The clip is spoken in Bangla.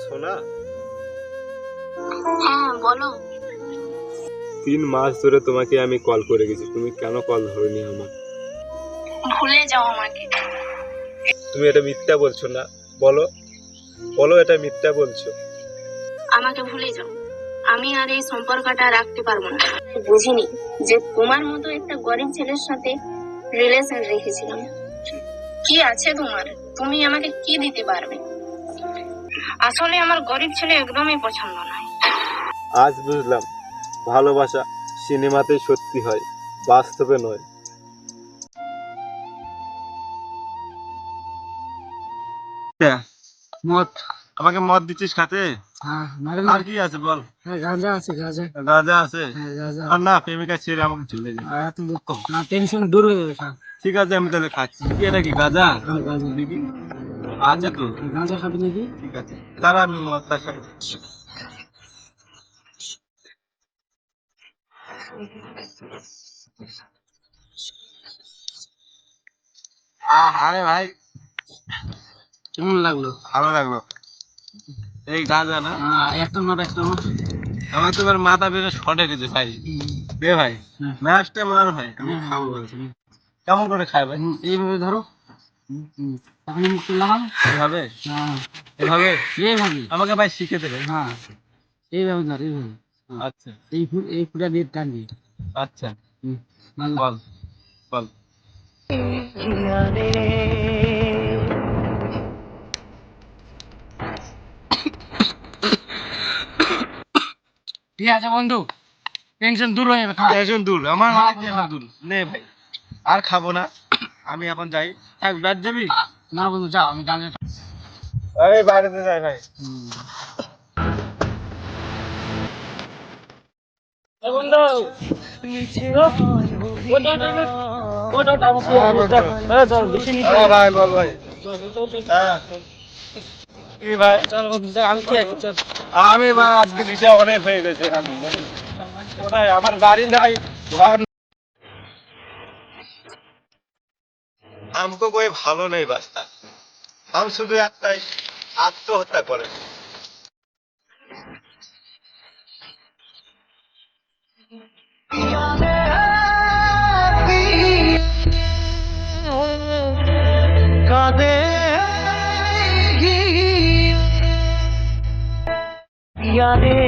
সোনা। হ্যাঁ বলো। 3 মাস ধরে তোমাকে আমি কল করে গেছি, তুমি কেন কল ধরনি আমার? ভুলে যাও আমাকে। তুমি এটা মিথ্যা বলছো না? বলো বলো, এটা মিথ্যা বলছো। আমাকে ভুলে যাও। আমি আর এই সম্পর্কটা রাখতে পারবো না। বুঝিনি যে তোমার মতো একটা গরিব ছেলের সাথে রিলেশন রেখেছিলাম। কি আছে তোমার? তুমি আমাকে কি দিতে পারবে? আসলে আমার গরিব ছেলে একদমই পছন্দ নয়। আজ বুঝলাম, ভালোবাসা সিনেমাতেই সত্যি হয়, বাস্তবে নয়। মদ। আমাকে মদ দিচ্ছিস খাতে? হ্যাঁ আর কি আছে বল? গাঁজা আছে, গাঁজা। গাঁজা আছে? হ্যাঁ গাঁজা। আর না, প্রেমিকা ছেড়ে আমাকে চলে যায়। আর এত দুঃখ না, টেনশন দূর হয়ে যাবে। ঠিক আছে, আমি তাহলে খাচ্ছি। কি এটা কি গাঁজা? হ্যাঁ গাঁজা। দেখি। আছে তো। গাঁজা খাবি নাকি? ঠিক আছে, তারা আমি মদটা খাই। আরে ভাই, কেমন লাগলো? ভালো লাগলো। এই গাঁজা না? একটা মার, একটা মার। আমার তো এবার মাথা বেড়ে শর্টে গেছে ভাই। দে ভাই, ম্যাচটা মার ভাই, আমি খাবো বলছি। কেমন করে খাই ভাই? এইভাবে ধরো, তখন মুখটা লাগাও। এভাবে? হ্যাঁ এভাবে? এইভাবে। আমাকে ভাই শিখে দেবে। হ্যাঁ এইভাবে ধর, এইভাবে। আচ্ছা এই ফুটা দিয়ে টান দিয়ে। আচ্ছা, ভালো। বল বল। ঠিক আছে বন্ধু, টেনশন দূর হয়ে যাবে। টেনশন দূর, আমার অনেক টেনশন দূর। নে ভাই, আর খাবো না, আমি এখন যাই। এক ব্যাট যাবি? না বন্ধু যাও, আমি গাঁজা। আরে বাইরেতে যাই ভাই। ভাই বল ভাই। কি ভাই? আমি কি আছি, চল। আমি ভাই আজকে দিশা অনেক হয়ে গেছে। কোথায় আমার গাড়ি নাই, ঘর। हमको कोई ভালো नहीं বাসতা, हम শুধু একটাই, আত্মহত্যা করে। यादें